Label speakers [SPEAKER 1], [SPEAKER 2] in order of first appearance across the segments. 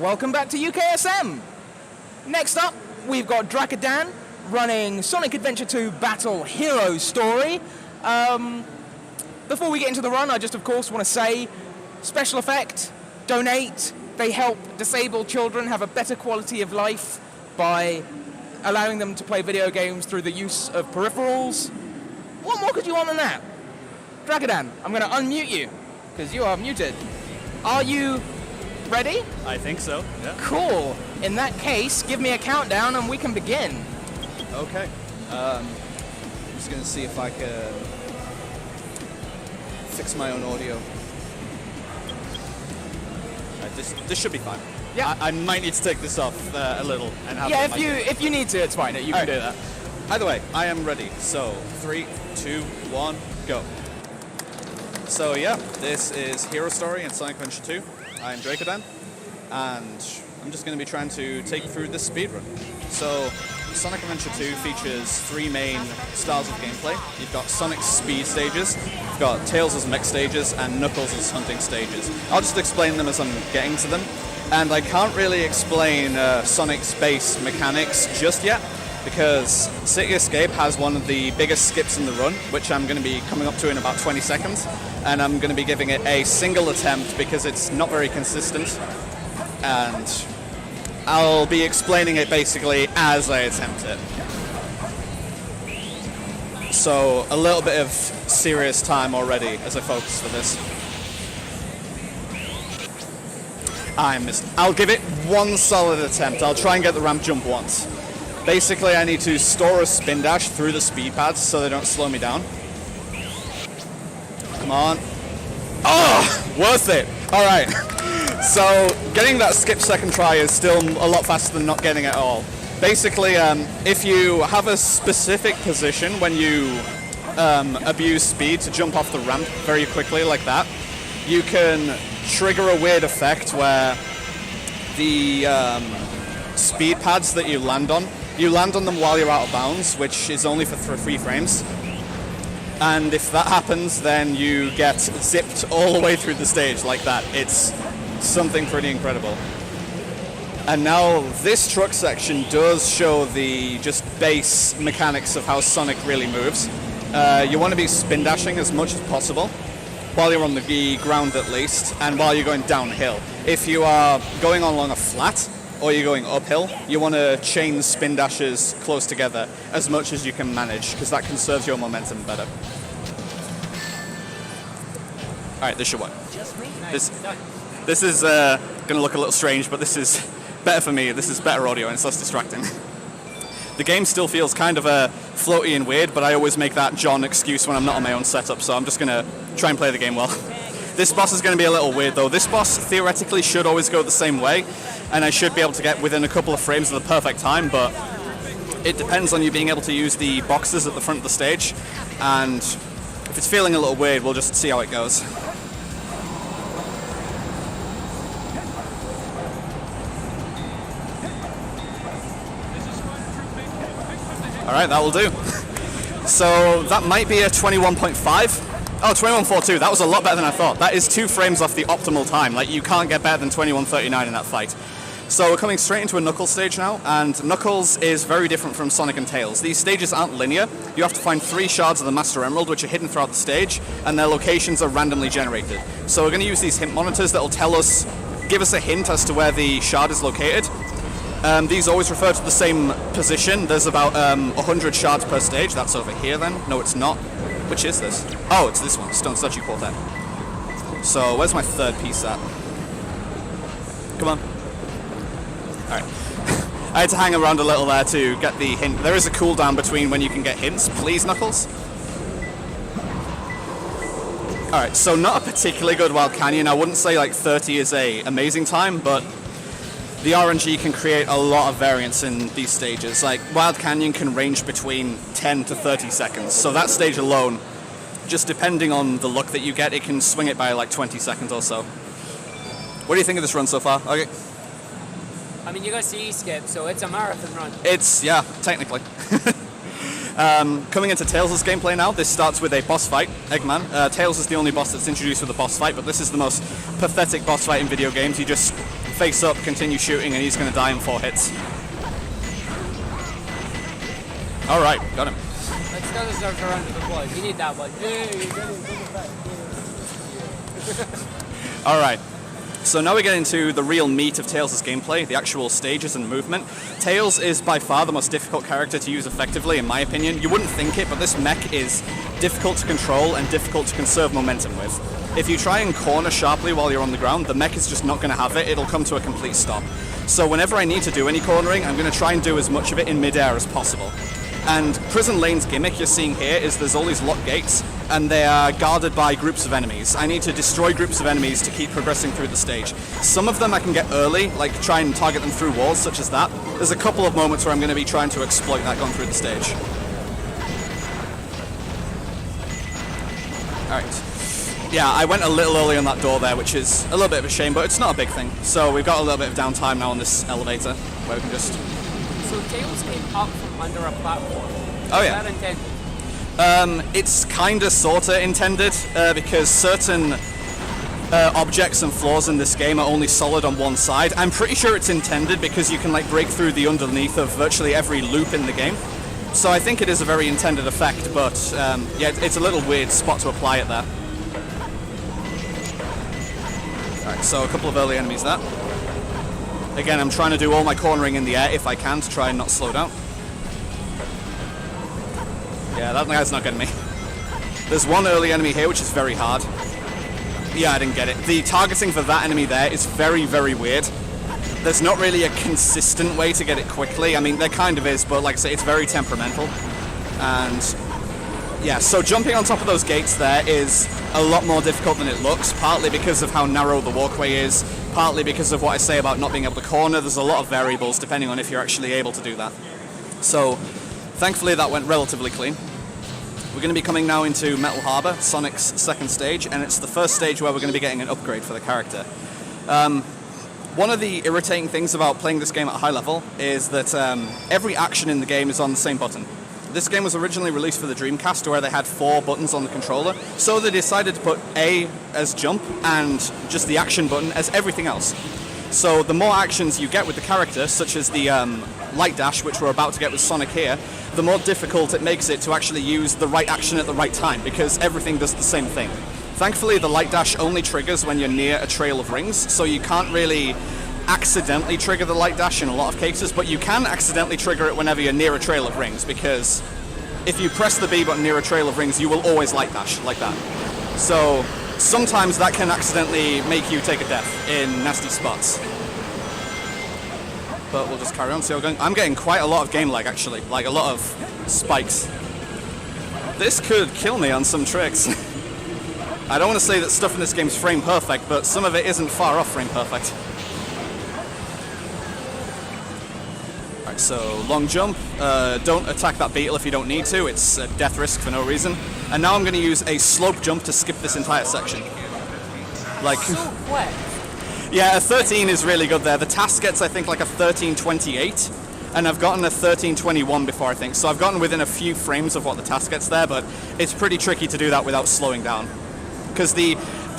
[SPEAKER 1] Welcome back to UKSM. Next up, we've got Drakodan running Sonic Adventure 2 Battle Hero Story. Before we get into the run, I just, of course, want to say, special effect, donate. They help disabled children have a better quality of life by allowing them to play video games through the use of peripherals. What more could you want than that? Drakodan, I'm going to unmute you, because you are muted. Are you ready?
[SPEAKER 2] I think so, yeah.
[SPEAKER 1] Cool. In that case, give me a countdown and we can begin.
[SPEAKER 2] Okay. I'm just going to see if I can fix my own audio. This should be fine.
[SPEAKER 1] Yeah.
[SPEAKER 2] I might need to take this off a little and have
[SPEAKER 1] if you need to, it's fine. You can do that.
[SPEAKER 2] Either way, I am ready. So 3, 2, 1, go. So yeah, this is Hero Story in Sonic Adventure 2. I'm Drakodan, and I'm just going to be trying to take you through this speedrun. So Sonic Adventure 2 features 3 main styles of gameplay. You've got Sonic's speed stages, you've got Tails' mech stages, and Knuckles' hunting stages. I'll just explain them as I'm getting to them. And I can't really explain Sonic's base mechanics just yet, because City Escape has one of the biggest skips in the run, which I'm going to be coming up to in about 20 seconds, and I'm going to be giving it a single attempt because it's not very consistent, and I'll be explaining it basically as I attempt it. So a little bit of serious time already as I focus for this. I missed. I'll give it one solid attempt. I'll try and get the ramp jump once. Basically, I need to store a spin dash through the speed pads so they don't slow me down. Come on. Oh, worth it. All right. So getting that skip second try is still a lot faster than not getting it at all. Basically, if you have a specific position when you abuse speed to jump off the ramp very quickly like that, you can trigger a weird effect where the speed pads that you land on them while you're out of bounds, which is only for 3 frames. And if that happens, then you get zipped all the way through the stage like that. It's something pretty incredible. And now this truck section does show the just base mechanics of how Sonic really moves. You want to be spin dashing as much as possible, while you're on the ground at least, and while you're going downhill. If you are going along a flat, or you're going uphill, you want to chain spin dashes close together as much as you can manage, because that conserves your momentum better. Alright, this should work. This is going to look a little strange, but this is better for me. This is better audio and it's less distracting. The game still feels kind of floaty and weird, but I always make that John excuse when I'm not on my own setup, so I'm just going to try and play the game well. This boss is going to be a little weird though. This boss theoretically should always go the same way, and I should be able to get within a couple of frames of the perfect time, but it depends on you being able to use the boxes at the front of the stage, and if it's feeling a little weird, we'll just see how it goes. Alright, that will do. So that might be a 21.5. Oh, 21.42, that was a lot better than I thought. That is 2 frames off the optimal time. Like, you can't get better than 21.39 in that fight. So we're coming straight into a Knuckles stage now, and Knuckles is very different from Sonic and Tails. These stages aren't linear. You have to find 3 shards of the Master Emerald, which are hidden throughout the stage, and their locations are randomly generated. So we're going to use these hint monitors that will give us a hint as to where the shard is located. These always refer to the same position. There's about 100 shards per stage. That's over here then. No, it's not. Which is this? Oh, it's this one, Stone Statue Quartet. So, where's my 3rd piece at? Come on. Alright. I had to hang around a little there to get the hint. There is a cooldown between when you can get hints. Please, Knuckles. Alright, so not a particularly good Wild Canyon. I wouldn't say like 30 is a amazing time, but the RNG can create a lot of variance in these stages. Like, Wild Canyon can range between 10 to 30 seconds. So that stage alone, just depending on the luck that you get, it can swing it by like 20 seconds or so. What do you think of this run so far? Okay.
[SPEAKER 3] I mean, you got to skip, so it's a marathon run.
[SPEAKER 2] It's, yeah, technically. Coming into Tails' gameplay now, this starts with a boss fight, Eggman. Tails is the only boss that's introduced with a boss fight, but this is the most pathetic boss fight in video games. You just face up, continue shooting, and he's going to die in 4 hits. All right, got him.
[SPEAKER 3] Let's go to start around the deploy. You need that one. Hey, you're getting back.
[SPEAKER 2] All right. So now we get into the real meat of Tails' gameplay, the actual stages and movement. Tails is by far the most difficult character to use effectively, in my opinion. You wouldn't think it, but this mech is difficult to control and difficult to conserve momentum with. If you try and corner sharply while you're on the ground, the mech is just not going to have it. It'll come to a complete stop. So whenever I need to do any cornering, I'm going to try and do as much of it in midair as possible. And Prison Lane's gimmick you're seeing here is there's all these lock gates, and they are guarded by groups of enemies. I need to destroy groups of enemies to keep progressing through the stage. Some of them I can get early, like try and target them through walls, such as that. There's a couple of moments where I'm going to be trying to exploit that going through the stage. Alright. Yeah, I went a little early on that door there, which is a little bit of a shame, but it's not a big thing. So we've got a little bit of downtime now on this elevator, where we can just...
[SPEAKER 3] So Tails came up from under a platform.
[SPEAKER 2] Oh yeah.
[SPEAKER 3] Is that intended?
[SPEAKER 2] It's kinda sorta intended, because certain objects and floors in this game are only solid on one side. I'm pretty sure it's intended because you can like break through the underneath of virtually every loop in the game. So I think it is a very intended effect, but yeah, it's a little weird spot to apply it there. Alright, so a couple of early enemies there. Again, I'm trying to do all my cornering in the air if I can to try and not slow down. Yeah, that guy's not getting me. There's one early enemy here, which is very hard. Yeah, I didn't get it. The targeting for that enemy there is very, very weird. There's not really a consistent way to get it quickly. I mean, there kind of is, but like I say, it's very temperamental. And yeah, so jumping on top of those gates there is a lot more difficult than it looks, partly because of how narrow the walkway is, partly because of what I say about not being able to corner. There's a lot of variables depending on if you're actually able to do that. So, thankfully that went relatively clean. We're going to be coming now into Metal Harbor, Sonic's second stage, and it's the first stage where we're going to be getting an upgrade for the character. One of the irritating things about playing this game at a high level is that every action in the game is on the same button. This game was originally released for the Dreamcast where they had 4 buttons on the controller, so they decided to put A as jump and just the action button as everything else. So the more actions you get with the character, such as the light dash, which we're about to get with Sonic here, the more difficult it makes it to actually use the right action at the right time, because everything does the same thing. Thankfully, the light dash only triggers when you're near a trail of rings, so you can't really accidentally trigger the light dash in a lot of cases, but you can accidentally trigger it whenever you're near a trail of rings, because if you press the B button near a trail of rings, you will always light dash like that. So sometimes that can accidentally make you take a death in nasty spots. But we'll just carry on, see how we're going. I'm getting quite a lot of game lag actually, like a lot of spikes. This could kill me on some tricks. I don't want to say that stuff in this game's frame perfect, but some of it isn't far off frame perfect. Alright, so long jump. Don't attack that beetle if you don't need to. It's a death risk for no reason. And now I'm going to use a slope jump to skip this entire section. Like,
[SPEAKER 3] So quick.
[SPEAKER 2] yeah, a 13 is really good there. The task gets, I think, like a 1328, and I've gotten a 1321 before, I think. So I've gotten within a few frames of what the task gets there, but it's pretty tricky to do that without slowing down. Because the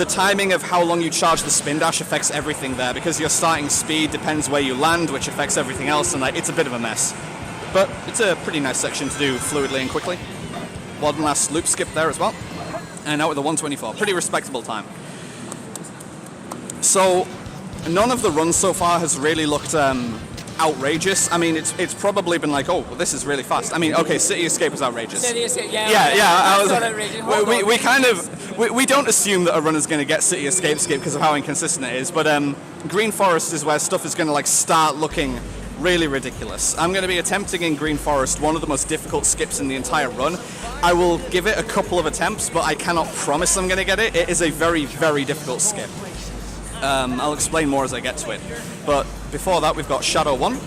[SPEAKER 2] timing of how long you charge the spin dash affects everything there, because your starting speed depends where you land, which affects everything else, and like, it's a bit of a mess. But it's a pretty nice section to do fluidly and quickly. One last loop skip there as well. And out with a 124. Pretty respectable time. So, none of the runs so far has really looked outrageous. I mean, it's probably been like, oh, well, this is really fast. I mean, okay, City Escape was outrageous.
[SPEAKER 3] City Escape, yeah.
[SPEAKER 2] I was.
[SPEAKER 3] Not outrageous.
[SPEAKER 2] We kind of we don't assume that a runner's going to get City Escape skip because of how inconsistent it is. But Green Forest is where stuff is going to like start looking really ridiculous. I'm going to be attempting in Green Forest one of the most difficult skips in the entire run. I will give it a couple of attempts, but I cannot promise I'm going to get it. It is a very, very difficult skip. I'll explain more as I get to it. But before that, we've got Shadow 1.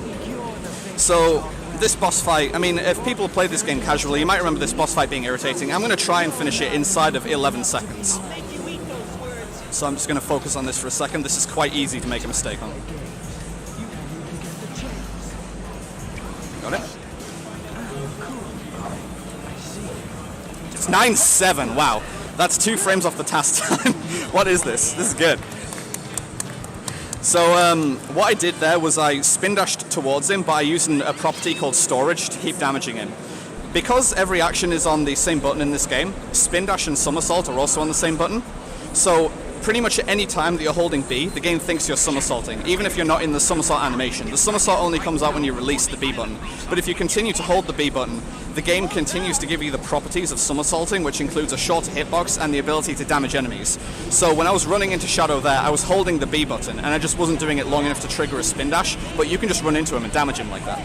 [SPEAKER 2] So this boss fight, I mean, if people play this game casually, you might remember this boss fight being irritating. I'm going to try and finish it inside of 11 seconds. So I'm just going to focus on this for a second. This is quite easy to make a mistake on. Got it? It's 9-7, wow. That's 2 frames off the task time. What is this? This is good. So what I did there was I spin dashed towards him by using a property called storage to keep damaging him. Because every action is on the same button in this game, spin dash and somersault are also on the same button. So pretty much at any time that you're holding B, the game thinks you're somersaulting, even if you're not in the somersault animation. The somersault only comes out when you release the B button. But if you continue to hold the B button, the game continues to give you the properties of somersaulting, which includes a shorter hitbox and the ability to damage enemies. So when I was running into Shadow there, I was holding the B button, and I just wasn't doing it long enough to trigger a spin dash, but you can just run into him and damage him like that.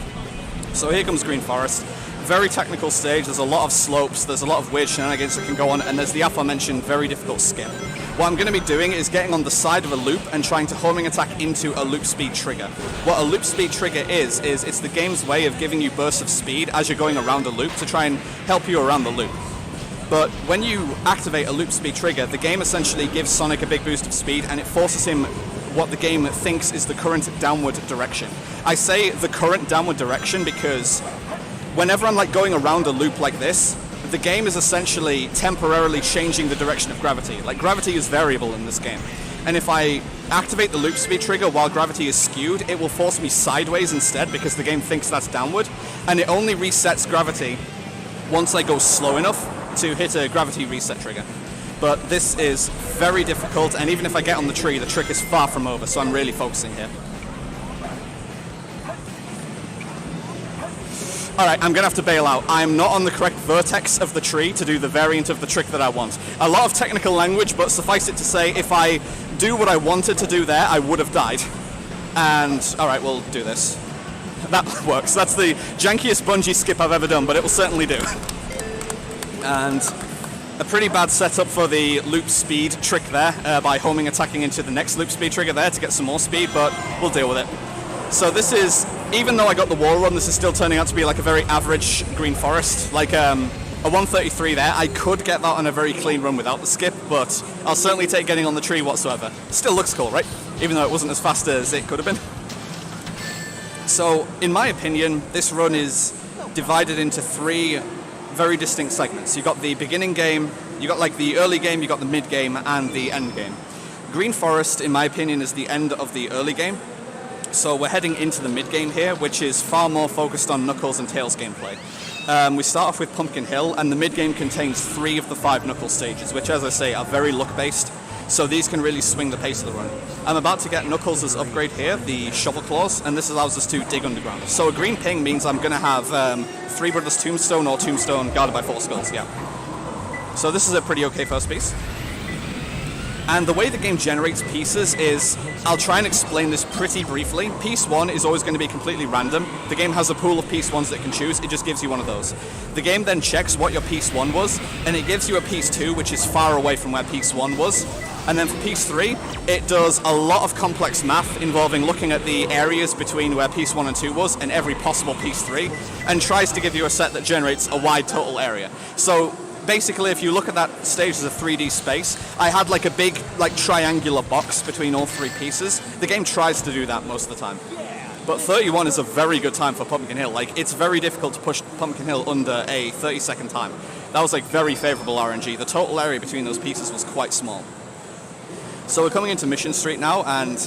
[SPEAKER 2] So here comes Green Forest. Very technical stage, there's a lot of slopes, there's a lot of weird shenanigans that can go on, and there's the aforementioned very difficult skip. What I'm going to be doing is getting on the side of a loop and trying to homing attack into a loop speed trigger. What a loop speed trigger is it's the game's way of giving you bursts of speed as you're going around a loop to try and help you around the loop. But when you activate a loop speed trigger, the game essentially gives Sonic a big boost of speed, and it forces him what the game thinks is the current downward direction. I say the current downward direction because whenever I'm like going around a loop like this, the game is essentially temporarily changing the direction of gravity. Like, gravity is variable in this game. And if I activate the loop speed trigger while gravity is skewed, it will force me sideways instead because the game thinks that's downward. And it only resets gravity once I go slow enough to hit a gravity reset trigger. But this is very difficult, and even if I get on the tree, the trick is far from over, so I'm really focusing here. Alright, I'm going to have to bail out. I'm not on the correct vertex of the tree to do the variant of the trick that I want. A lot of technical language, but suffice it to say, if I do what I wanted to do there, I would have died. And, alright, we'll do this. That works. That's the jankiest bungee skip I've ever done, but it will certainly do. And a pretty bad setup for the loop speed trick there, by homing attacking into the next loop speed trigger there to get some more speed, but we'll deal with it. So this is, even though I got the wall run, this is still turning out to be like a very average Green Forest. Like a 133 there, I could get that on a very clean run without the skip, but I'll certainly take getting on the tree whatsoever. Still looks cool, right? Even though it wasn't as fast as it could have been. So, in my opinion, this run is divided into three very distinct segments. You've got the beginning game, you got like the early game, you got the mid game, and the end game. Green Forest, in my opinion, is the end of the early game. So we're heading into the mid-game here, which is far more focused on Knuckles and Tails gameplay. We start off with Pumpkin Hill, and the mid-game contains 3 of the 5 Knuckles stages, which, as I say, are very luck-based, so these can really swing the pace of the run. I'm about to get Knuckles' upgrade here, the Shovel Claws, and this allows us to dig underground. So a green ping means I'm going to have 3 Brothers Tombstone or Tombstone guarded by 4 skulls, yeah. So this is a pretty okay first piece. And the way the game generates pieces is, I'll try and explain this pretty briefly. Piece 1 is always going to be completely random. The game has a pool of piece 1s that it can choose, it just gives you one of those. The game then checks what your piece 1 was, and it gives you a piece 2, which is far away from where piece 1 was. And then for piece 3, it does a lot of complex math involving looking at the areas between where piece 1 and 2 was and every possible piece 3, and tries to give you a set that generates a wide total area. So basically, if you look at that stage as a 3D space, I had like a big triangular box between all 3 pieces. The game tries to do that most of the time. But 31 is a very good time for Pumpkin Hill. Like, it's very difficult to push Pumpkin Hill under a 30-second time. That was like very favorable RNG. The total area between those pieces was quite small. So we're coming into Mission Street now, and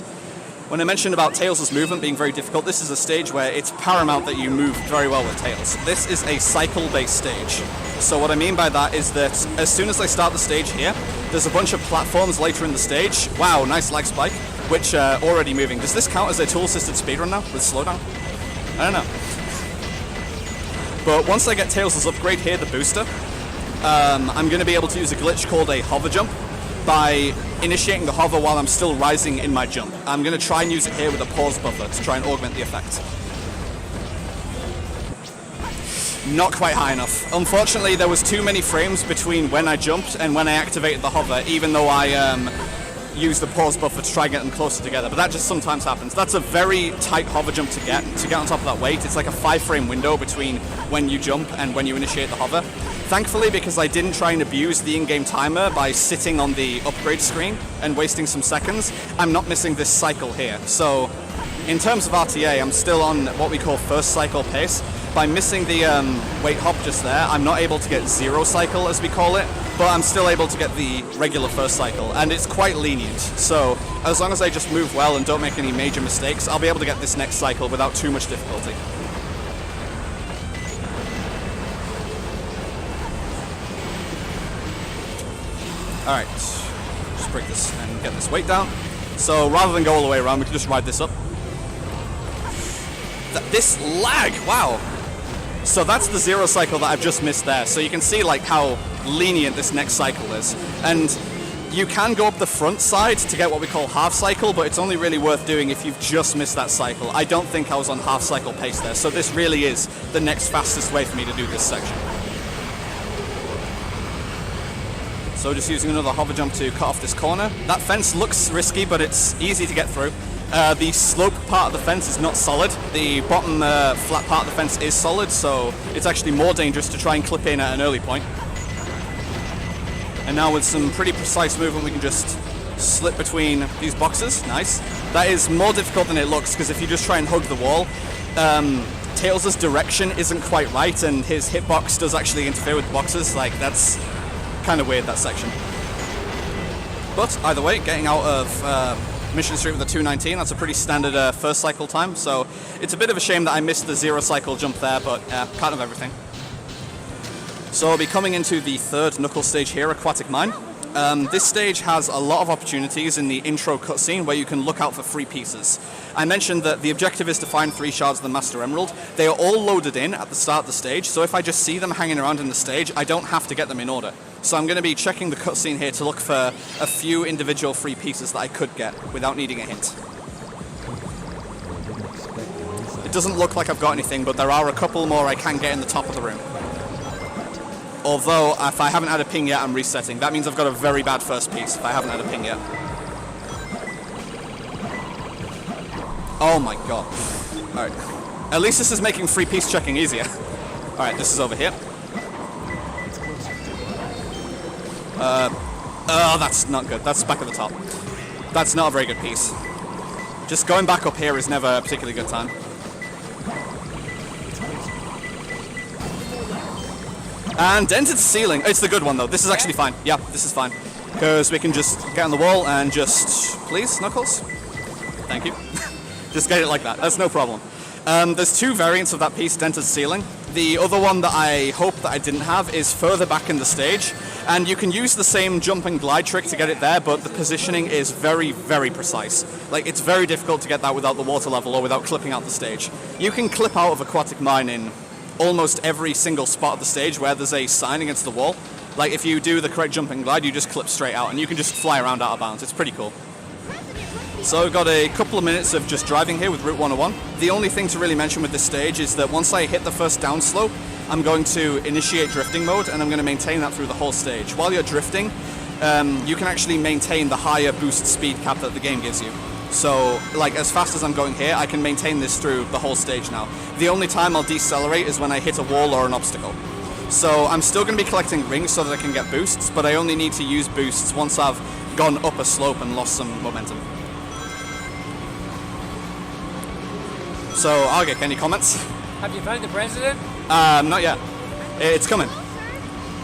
[SPEAKER 2] when I mentioned about Tails' movement being very difficult, this is a stage where it's paramount that you move very well with Tails. This is a cycle-based stage. So what I mean by that is that as soon as I start the stage here, there's a bunch of platforms later in the stage. Wow, nice lag spike, which are already moving. Does this count as a tool-assisted speedrun now with slowdown? I don't know. But once I get Tails' upgrade here, the booster, I'm going to be able to use a glitch called a hover jump by initiating the hover while I'm still rising in my jump. I'm going to try and use it here with a pause buffer to try and augment the effect. Not quite high enough. Unfortunately, there was too many frames between when I jumped and when I activated the hover, even though I used the pause buffer to try and get them closer together, but that just sometimes happens. That's a very tight hover jump to get on top of that weight. It's like a 5-frame window between when you jump and when you initiate the hover. Thankfully, because I didn't try and abuse the in-game timer by sitting on the upgrade screen and wasting some seconds, I'm not missing this cycle here. So in terms of RTA, I'm still on what we call first cycle pace. by missing the weight hop just there, I'm not able to get zero cycle, as we call it, but I'm still able to get the regular first cycle, and it's quite lenient. So as long as I just move well and don't make any major mistakes, I'll be able to get this next cycle without too much difficulty. Alright, just break this and get this weight down. So rather than go all the way around, we can just ride this up. This lag, wow! So that's the zero cycle that I've just missed there. So you can see like how lenient this next cycle is. And you can go up the front side to get what we call half cycle, but it's only really worth doing if you've just missed that cycle. I don't think I was on half cycle pace there, so this really is the next fastest way for me to do this section. So just using another hover jump to cut off this corner. That fence looks risky, but it's easy to get through. The slope part of the fence is not solid. The bottom flat part of the fence is solid, so it's actually more dangerous to try and clip in at an early point. And now with some pretty precise movement, we can just slip between these boxes. Nice. That is more difficult than it looks, because if you just try and hug the wall, Tails' direction isn't quite right, and his hitbox does actually interfere with the boxes. Like, that's kind of weird, that section. But either way, getting out of Mission Street with a 2:19, that's a pretty standard first cycle time, so it's a bit of a shame that I missed the zero cycle jump there, but part of everything. So I'll be coming into the third Knuckles stage here, Aquatic Mine. This stage has a lot of opportunities in the intro cutscene where you can look out for free pieces. I mentioned that the objective is to find 3 shards of the Master Emerald. They are all loaded in at the start of the stage, so if I just see them hanging around in the stage, I don't have to get them in order. So I'm going to be checking the cutscene here to look for a few individual free pieces that I could get without needing a hint. It doesn't look like I've got anything, but there are a couple more I can get in the top of the room. Although, if I haven't had a ping yet, I'm resetting. That means I've got a very bad first piece if I haven't had a ping yet. Oh my god. Alright. At least this is making free piece checking easier. Alright, this is over here. Oh, that's not good. That's back at the top. That's not a very good piece. Just going back up here is never a particularly good time. And dented ceiling. It's the good one, though. This is actually fine. Yeah, this is fine. Because we can just get on the wall and just... Please, Knuckles? Thank you. Just get it like that. That's no problem. There's 2 variants of that piece, dented ceiling. The other one that I hope that I didn't have is further back in the stage. And you can use the same jump and glide trick to get it there, but the positioning is very, very precise. Like, it's very difficult to get that without the water level or without clipping out the stage. You can clip out of Aquatic Mine in almost every single spot of the stage where there's a sign against the wall. Like, if you do the correct jump and glide, you just clip straight out, and you can just fly around out of bounds. It's pretty cool. So I've got a couple of minutes of just driving here with Route 101. The only thing to really mention with this stage is that once I hit the first down slope, I'm going to initiate drifting mode, and I'm going to maintain that through the whole stage. While you're drifting, you can actually maintain the higher boost speed cap that the game gives you. So, like, as fast as I'm going here, I can maintain this through the whole stage now. The only time I'll decelerate is when I hit a wall or an obstacle. So I'm still going to be collecting rings so that I can get boosts, but I only need to use boosts once I've gone up a slope and lost some momentum. So, Argik, any comments?
[SPEAKER 3] Have you found the president?
[SPEAKER 2] Not yet. It's coming.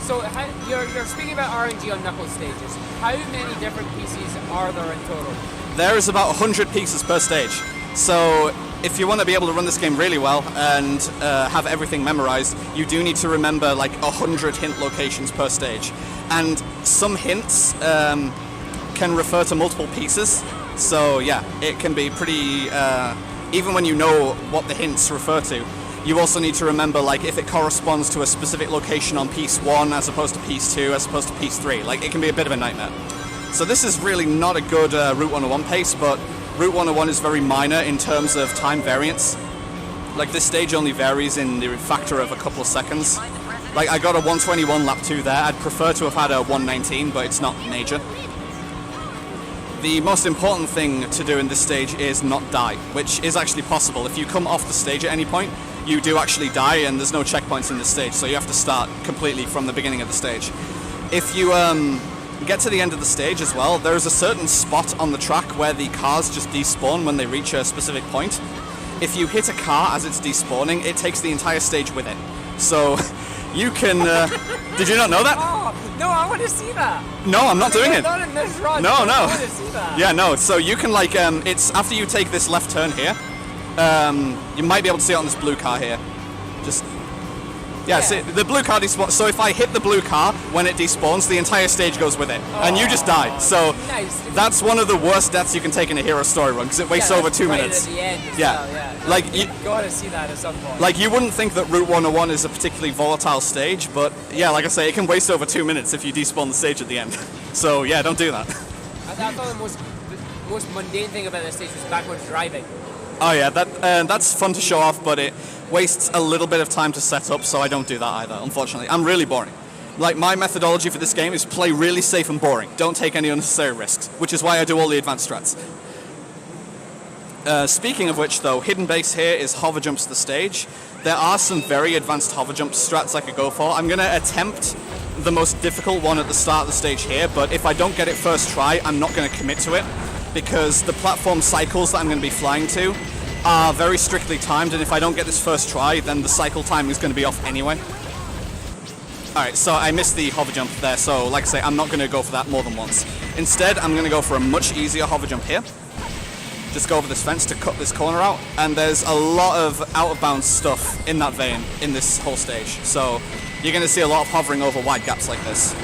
[SPEAKER 3] So you're speaking about RNG on Knuckles stages. How many different pieces are there in total?
[SPEAKER 2] There is about 100 pieces per stage. So if you want to be able to run this game really well and have everything memorized, you do need to remember like 100 hint locations per stage. And some hints can refer to multiple pieces. So yeah, it can be pretty... even when you know what the hints refer to, you also need to remember like if it corresponds to a specific location on piece 1 as opposed to piece 2 as opposed to piece 3. Like, it can be a bit of a nightmare. So this is really not a good Route 101 pace, but Route 101 is very minor in terms of time variance. Like, this stage only varies in the factor of a couple of seconds. Like, I got a 121 lap 2 there. I'd prefer to have had a 119, but it's not major. The most important thing to do in this stage is not die, which is actually possible. If you come off the stage at any point, you do actually die, and there's no checkpoints in this stage, so you have to start completely from the beginning of the stage. If you get to the end of the stage as well, there is a certain spot on the track where the cars just despawn when they reach a specific point. if you hit a car as it's despawning, it takes the entire stage with it. So you can... did you not know that?
[SPEAKER 3] Oh, no, I want to see that.
[SPEAKER 2] No, I'm not doing it.
[SPEAKER 3] Not in this run.
[SPEAKER 2] No.
[SPEAKER 3] I want to see that.
[SPEAKER 2] Yeah, no. So you can like, it's after you take this left turn here, you might be able to see it on this blue car here. Just... Yeah, see, the blue car despawns. So if I hit the blue car when it despawns, the entire stage goes with it, and you just die. So that's one of the worst deaths you can take in a hero story run because it wastes over 2 minutes.
[SPEAKER 3] At the end
[SPEAKER 2] Yeah,
[SPEAKER 3] well,
[SPEAKER 2] like you
[SPEAKER 3] gotta see that at some point.
[SPEAKER 2] Like you wouldn't think that Route 101 is a particularly volatile stage, but yeah, like I say, it can waste over 2 minutes if you despawn the stage at the end. So yeah, don't do that.
[SPEAKER 3] I thought the most mundane thing about this stage was backwards driving.
[SPEAKER 2] Oh yeah, that's fun to show off, but it wastes a little bit of time to set up, so I don't do that either, unfortunately. I'm really boring. Like, my methodology for this game is play really safe and boring. Don't take any unnecessary risks, which is why I do all the advanced strats. Speaking of which, though, hidden base here is hover jumps the stage. There are some very advanced hover jump strats I could go for. I'm going to attempt the most difficult one at the start of the stage here, but if I don't get it first try, I'm not going to commit to it, because the platform cycles that I'm going to be flying to are very strictly timed, and if I don't get this first try, then the cycle time is going to be off anyway. Alright, so I missed the hover jump there, so like I say, I'm not going to go for that more than once. Instead, I'm going to go for a much easier hover jump here. Just go over this fence to cut this corner out, and there's a lot of out-of-bounds stuff in that vein in this whole stage, so you're going to see a lot of hovering over wide gaps like this.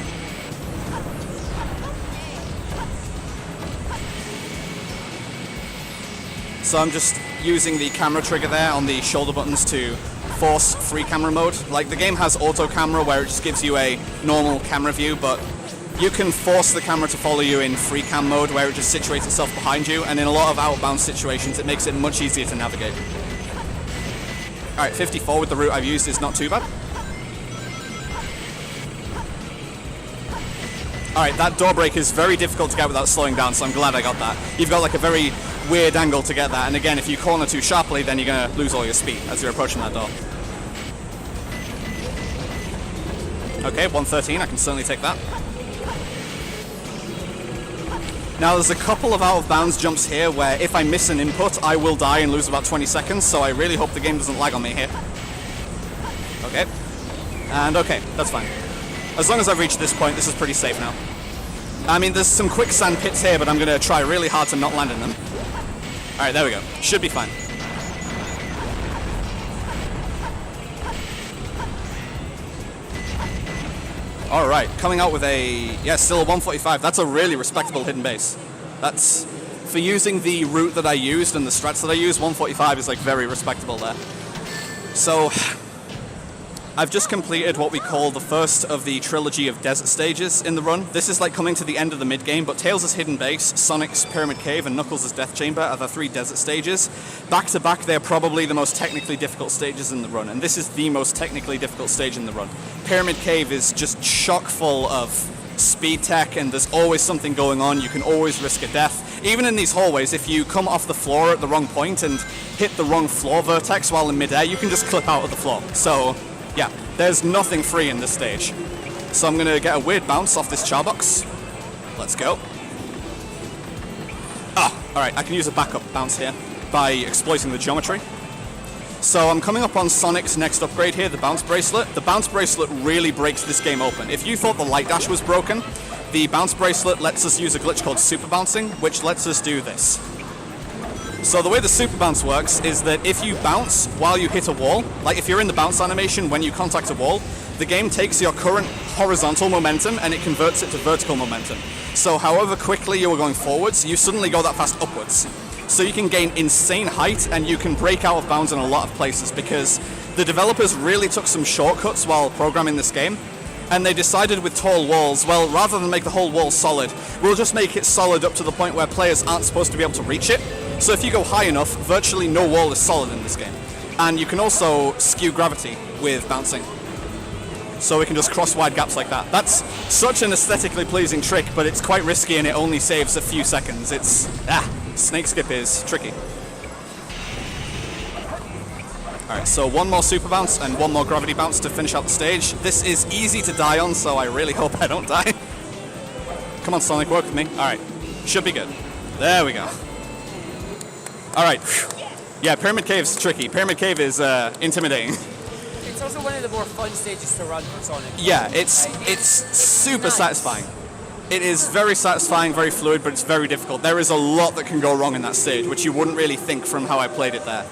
[SPEAKER 2] So I'm just using the camera trigger there on the shoulder buttons to force free camera mode. Like, the game has auto camera where it just gives you a normal camera view, but you can force the camera to follow you in free cam mode where it just situates itself behind you, and in a lot of outbound situations it makes it much easier to navigate. Alright, 54 with the route I've used is not too bad. Alright, that door break is very difficult to get without slowing down, so I'm glad I got that. You've got like a very weird angle to get that, and again, if you corner too sharply, then you're going to lose all your speed as you're approaching that door. Okay, 113, I can certainly take that. Now there's a couple of out-of-bounds jumps here where if I miss an input, I will die and lose about 20 seconds, so I really hope the game doesn't lag on me here. Okay. And okay, that's fine. As long as I've reached this point, this is pretty safe now. I mean, there's some quicksand pits here, but I'm going to try really hard to not land in them. Alright, there we go. Should be fine. Alright, coming out with a... yeah, still a 145. That's a really respectable hidden base. That's... for using the route that I used and the strats that I used, 145 is like very respectable there. So... I've just completed what we call the first of the trilogy of desert stages in the run. This is like coming to the end of the mid-game, but Tails' Hidden Base, Sonic's Pyramid Cave, and Knuckles' Death Chamber are the 3 desert stages. Back to back, they're probably the most technically difficult stages in the run, and this is the most technically difficult stage in the run. Pyramid Cave is just chock full of speed tech, and there's always something going on. You can always risk a death. Even in these hallways, if you come off the floor at the wrong point and hit the wrong floor vertex while in midair, you can just clip out of the floor. So... yeah, there's nothing free in this stage. So I'm going to get a weird bounce off this charbox. Let's go. Ah, alright, I can use a backup bounce here by exploiting the geometry. So I'm coming up on Sonic's next upgrade here, the Bounce Bracelet. The Bounce Bracelet really breaks this game open. If you thought the Light Dash was broken, the Bounce Bracelet lets us use a glitch called Super Bouncing, which lets us do this. So the way the Super Bounce works is that if you bounce while you hit a wall, like if you're in the bounce animation when you contact a wall, the game takes your current horizontal momentum and it converts it to vertical momentum. So however quickly you are going forwards, you suddenly go that fast upwards. So you can gain insane height and you can break out of bounds in a lot of places because the developers really took some shortcuts while programming this game. And they decided with tall walls, well, rather than make the whole wall solid, we'll just make it solid up to the point where players aren't supposed to be able to reach it. So if you go high enough, virtually no wall is solid in this game. And you can also skew gravity with bouncing. So we can just cross wide gaps like that. That's such an aesthetically pleasing trick, but it's quite risky and it only saves a few seconds. It's... snake skip is tricky. Alright, so one more super bounce and one more gravity bounce to finish out the stage. This is easy to die on, so I really hope I don't die. Come on, Sonic, work with me. Alright, should be good. There we go. Alright, Yeah, Pyramid Cave's tricky. Pyramid Cave is intimidating.
[SPEAKER 3] It's also one of the more fun stages to run for Sonic.
[SPEAKER 2] Yeah, it's super satisfying. It is very satisfying, very fluid, but it's very difficult. There is a lot that can go wrong in that stage, which you wouldn't really think from how I played it there.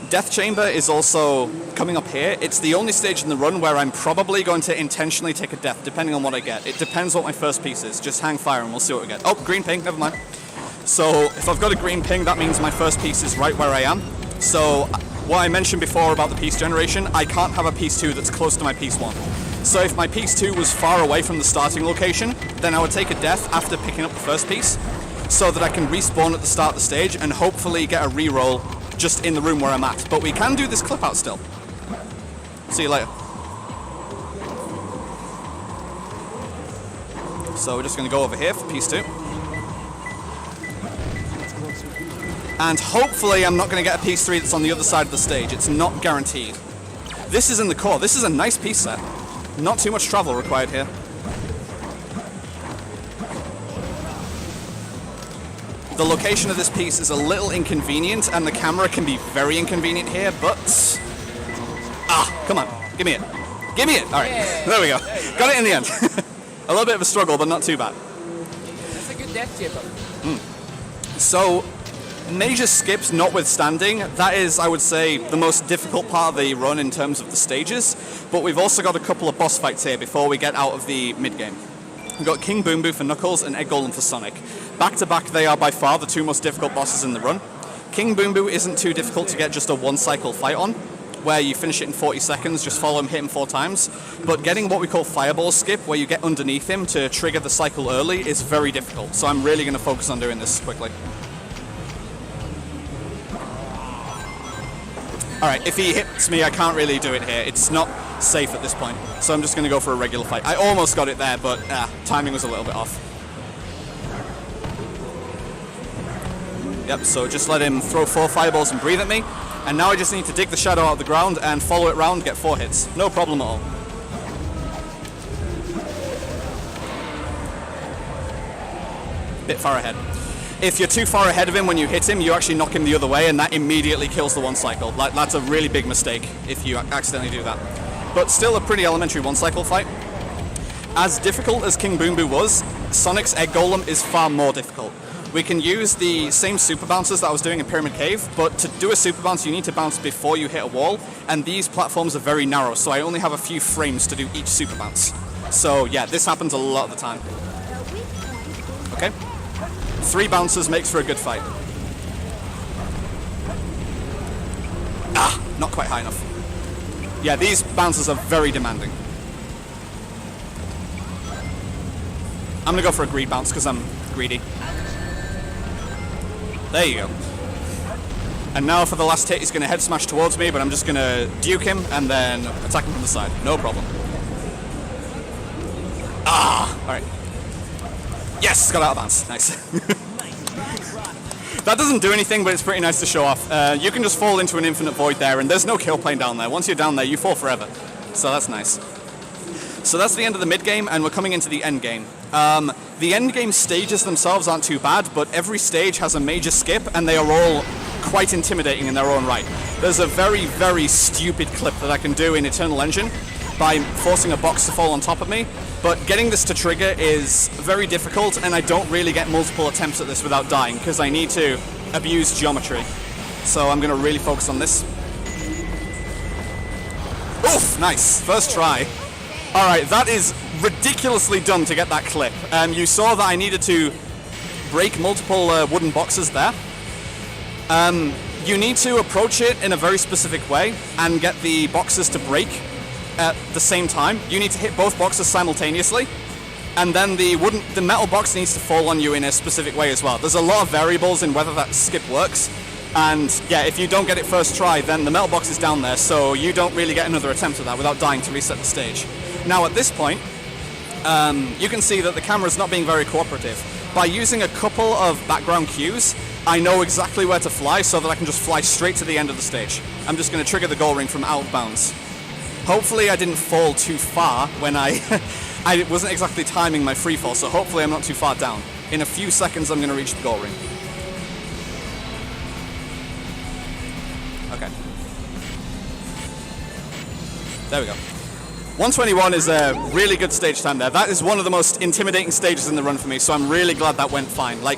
[SPEAKER 2] Death Chamber is also coming up here. It's the only stage in the run where I'm probably going to intentionally take a death, depending on what I get. It depends what my first piece is. Just hang fire and we'll see what we get. Oh, green ping, never mind. So if I've got a green ping, that means my first piece is right where I am. So what I mentioned before about the piece generation, I can't have a piece 2 that's close to my piece 1. So if my piece 2 was far away from the starting location, then I would take a death after picking up the first piece, so that I can respawn at the start of the stage and hopefully get a reroll just in the room where I'm at. But we can do this clip out still. See you later. So we're just going to go over here for piece 2. And hopefully I'm not going to get a piece 3 that's on the other side of the stage. It's not guaranteed. This is in the core. This is a nice piece set. Not too much travel required here. The location of this piece is a little inconvenient, and the camera can be very inconvenient here, but... Ah, come on. Give me it. Give me it! Alright, there we go. Got it in the end. A little bit of a struggle, but not too bad.
[SPEAKER 3] That's a good death chamber.
[SPEAKER 2] So, major skips notwithstanding, that is, I would say, the most difficult part of the run in terms of the stages, but we've also got a couple of boss fights here before we get out of the mid-game. We've got King Boom Boo for Knuckles and Egg Golem for Sonic. Back to back, they are by far the 2 most difficult bosses in the run. King Boom Boo isn't too difficult to get just a 1-cycle fight on, where you finish it in 40 seconds, just follow him, hit him 4 times. But getting what we call Fireball Skip, where you get underneath him to trigger the cycle early, is very difficult. So I'm really going to focus on doing this quickly. Alright, if he hits me, I can't really do it here. It's not safe at this point. So I'm just going to go for a regular fight. I almost got it there, but timing was a little bit off. Yep, so just let him throw 4 fireballs and breathe at me. And now I just need to dig the shadow out of the ground and follow it round, get 4 hits. No problem at all. Bit far ahead. If you're too far ahead of him when you hit him, you actually knock him the other way, and that immediately kills the 1 cycle. That's a really big mistake if you accidentally do that. But still a pretty elementary 1 cycle fight. As difficult as King Boom Boo was, Sonic's Egg Golem is far more difficult. We can use the same super bounces that I was doing in Pyramid Cave, but to do a super bounce you need to bounce before you hit a wall, and these platforms are very narrow, so I only have a few frames to do each super bounce. So yeah, this happens a lot of the time. Okay. 3 bounces makes for a good fight. Ah, not quite high enough. Yeah, these bounces are very demanding. I'm gonna go for a greed bounce because I'm greedy. There you go. And now for the last hit, he's gonna head smash towards me, but I'm just gonna duke him and then attack him from the side. No problem. Ah, alright. Yes, got out of bounds. Nice. That doesn't do anything, but it's pretty nice to show off. You can just fall into an infinite void there, and there's no kill plane down there. Once you're down there, you fall forever. So that's nice. So that's the end of the mid-game, and we're coming into the end game. The end game stages themselves aren't too bad, but every stage has a major skip, and they are all quite intimidating in their own right. There's a very, very stupid clip that I can do in Eternal Engine by forcing a box to fall on top of me, but getting this to trigger is very difficult, and I don't really get multiple attempts at this without dying, because I need to abuse geometry. So I'm going to really focus on this. Oof, nice, first try. Alright, that is ridiculously done to get that clip. You saw that I needed to break multiple wooden boxes there. You need to approach it in a very specific way and get the boxes to break at the same time. You need to hit both boxes simultaneously, and then the metal box needs to fall on you in a specific way as well. There's a lot of variables in whether that skip works, and yeah, if you don't get it first try, then the metal box is down there, so you don't really get another attempt at that without dying to reset the stage. Now at this point, you can see that the camera's not being very cooperative. By using a couple of background cues, I know exactly where to fly so that I can just fly straight to the end of the stage. I'm just going to trigger the goal ring from out of bounds. Hopefully I didn't fall too far when I wasn't exactly timing my free fall, so hopefully I'm not too far down. In a few seconds I'm going to reach the goal ring. There we go. 121 is a really good stage time there. That is one of the most intimidating stages in the run for me, so I'm really glad that went fine. Like,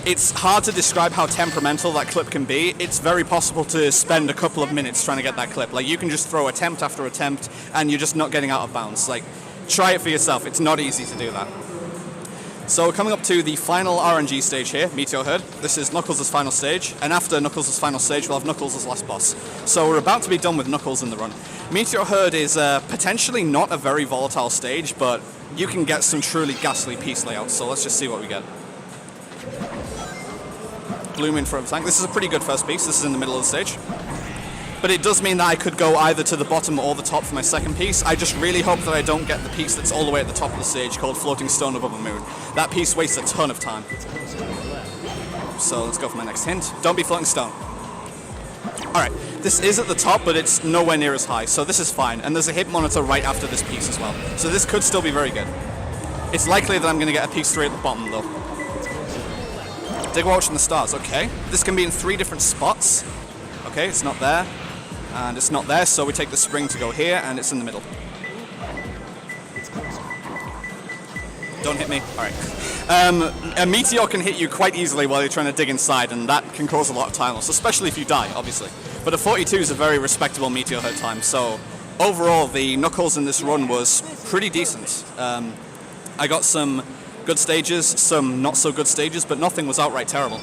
[SPEAKER 2] it's hard to describe how temperamental that clip can be. It's very possible to spend a couple of minutes trying to get that clip. Like, you can just throw attempt after attempt, and you're just not getting out of bounds. Like, try it for yourself. It's not easy to do that. So coming up to the final RNG stage here, Meteor Herd. This is Knuckles' final stage, and after Knuckles' final stage, we'll have Knuckles' last boss. So we're about to be done with Knuckles in the run. Meteor Herd is potentially not a very volatile stage, but you can get some truly ghastly piece layouts, so let's just see what we get. Bloom in front of tank. This is a pretty good first piece. This is in the middle of the stage. But it does mean that I could go either to the bottom or the top for my second piece. I just really hope that I don't get the piece that's all the way at the top of the stage called Floating Stone Above a Moon. That piece wastes a ton of time. So let's go for my next hint. Don't be floating stone. Alright, this is at the top, but it's nowhere near as high, so this is fine. And there's a hit monitor right after this piece as well. So this could still be very good. It's likely that I'm going to get a piece 3 at the bottom, though. Dig Watch in the stars, okay. This can be in 3 different spots. Okay, it's not there. And it's not there, so we take the spring to go here, and it's in the middle. Don't hit me. All right. A meteor can hit you quite easily while you're trying to dig inside, and that can cause a lot of time loss, especially if you die, obviously. But a 42 is a very respectable meteor hurt time, so overall, the Knuckles in this run was pretty decent. I got some good stages, some not so good stages, but nothing was outright terrible.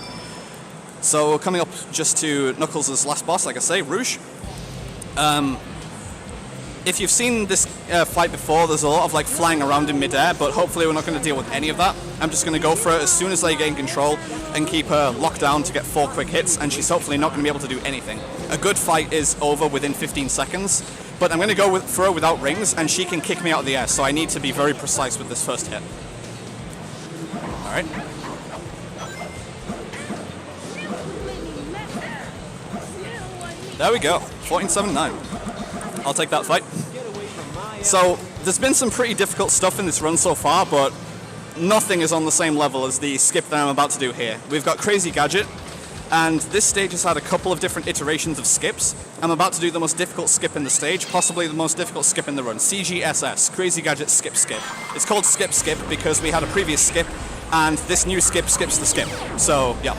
[SPEAKER 2] So coming up just to Knuckles' last boss, like I say, Rouge. If you've seen this fight before, there's a lot of like flying around in midair, but hopefully we're not going to deal with any of that. I'm just going to go for it as soon as I gain control and keep her locked down to get 4 quick hits, and she's hopefully not going to be able to do anything. A good fight is over within 15 seconds, but I'm going to go for her without rings, and she can kick me out of the air, so I need to be very precise with this first hit. Alright. There we go, 14-7-9. I'll take that fight. So, there's been some pretty difficult stuff in this run so far, but nothing is on the same level as the skip that I'm about to do here. We've got Crazy Gadget, and this stage has had a couple of different iterations of skips. I'm about to do the most difficult skip in the stage, possibly the most difficult skip in the run. CGSS, Crazy Gadget Skip Skip. It's called Skip Skip because we had a previous skip, and this new skip skips the skip. So, yeah.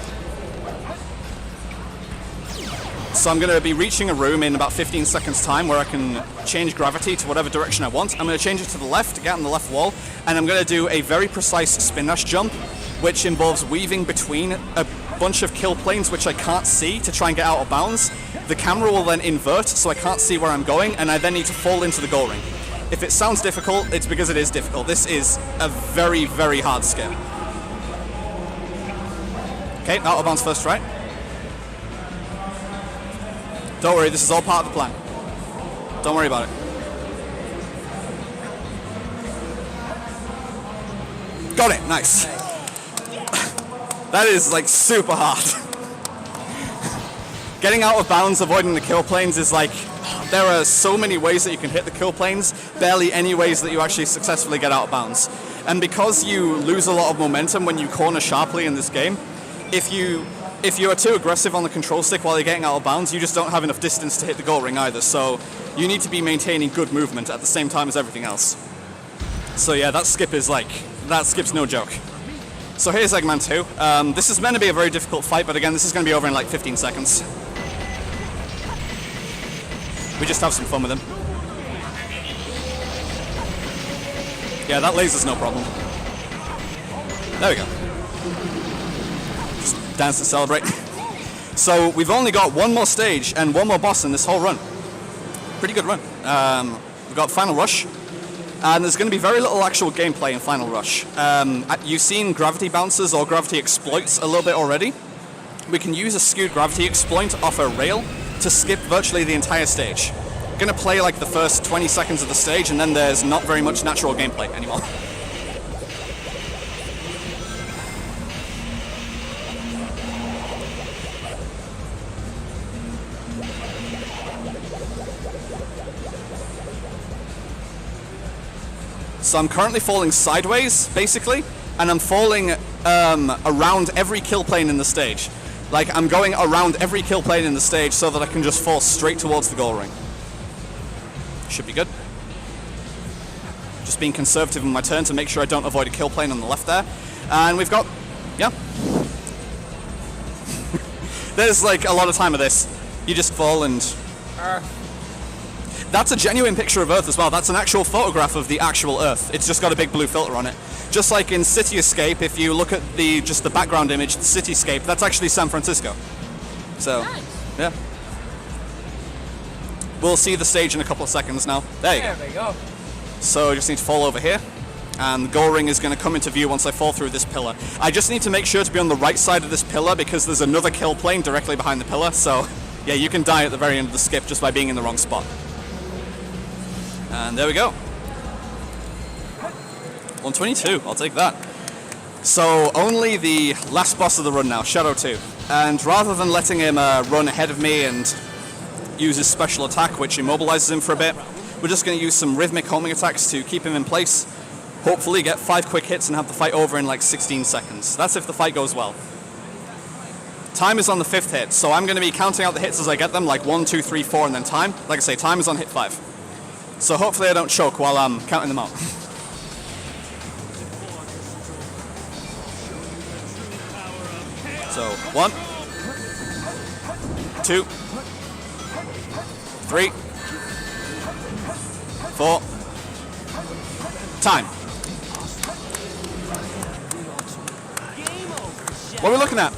[SPEAKER 2] So I'm going to be reaching a room in about 15 seconds time where I can change gravity to whatever direction I want. I'm going to change it to the left to get on the left wall, and I'm going to do a very precise spin dash jump, which involves weaving between a bunch of kill planes which I can't see to try and get out of bounds. The camera will then invert so I can't see where I'm going, and I then need to fall into the goal ring. If it sounds difficult, it's because it is difficult. This is a very, very hard skip. Okay, out of bounds first try. Don't worry, this is all part of the plan. Don't worry about it. Got it, nice. That is like super hard. Getting out of bounds, avoiding the kill planes is like, there are so many ways that you can hit the kill planes, barely any ways that you actually successfully get out of bounds. And because you lose a lot of momentum when you corner sharply in this game, if you are too aggressive on the control stick while you're getting out of bounds, you just don't have enough distance to hit the goal ring either, so you need to be maintaining good movement at the same time as everything else. So yeah, that skip's no joke. So here's Eggman 2. This is meant to be a very difficult fight, but again, this is going to be over in like 15 seconds. We just have some fun with him. Yeah, that laser's no problem. There we go. Dance to celebrate. So we've only got one more stage and one more boss in this whole run. Pretty good run. We've got Final Rush, and there's going to be very little actual gameplay in Final Rush. You've seen gravity bounces or gravity exploits a little bit already. We can use a skewed gravity exploit off a rail to skip virtually the entire stage. We're going to play like the first 20 seconds of the stage, and then there's not very much natural gameplay anymore. So I'm currently falling sideways, basically, and I'm falling around every kill plane in the stage. Like, I'm going around every kill plane in the stage so that I can just fall straight towards the goal ring. Should be good. being conservative in my turn to make sure I don't avoid a kill plane on the left there. And we've got, yeah. There's like a lot of time of this. You just fall and... That's a genuine picture of Earth as well. That's an actual photograph of the actual Earth. It's just got a big blue filter on it. Just like in City Escape, if you look at just the background image, the cityscape, that's actually San Francisco. So,
[SPEAKER 3] Nice.
[SPEAKER 2] yeah. We'll see the stage in a couple of seconds now. There you go.
[SPEAKER 3] There we go.
[SPEAKER 2] So I just need to fall over here. And the goal ring is going to come into view once I fall through this pillar. I just need to make sure to be on the right side of this pillar because there's another kill plane directly behind the pillar. So, yeah, you can die at the very end of the skip just by being in the wrong spot. And there we go. 122, I'll take that. So only the last boss of the run now, Shadow 2. And rather than letting him run ahead of me and use his special attack, which immobilizes him for a bit, we're just going to use some rhythmic homing attacks to keep him in place. Hopefully get 5 quick hits and have the fight over in like 16 seconds. That's if the fight goes well. Time is on the 5th hit, so I'm going to be counting out the hits as I get them, like 1, 2, 3, 4, and then time. Like I say, time is on hit 5. So hopefully I don't choke while I'm counting them out. So, 1, 2, 3, 4, time. What are we looking at?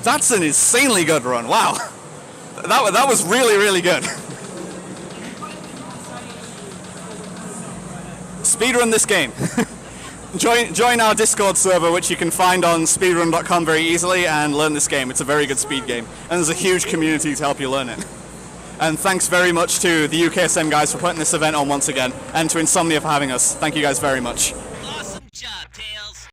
[SPEAKER 2] That's an insanely good run, wow. That was really, really good. Speedrun this game. Join our Discord server, which you can find on speedrun.com very easily, and learn this game. It's a very good speed game, and there's a huge community to help you learn it. And thanks very much to the UKSM guys for putting this event on once again, and to Insomnia for having us. Thank you guys very much.
[SPEAKER 4] Awesome job, Tails.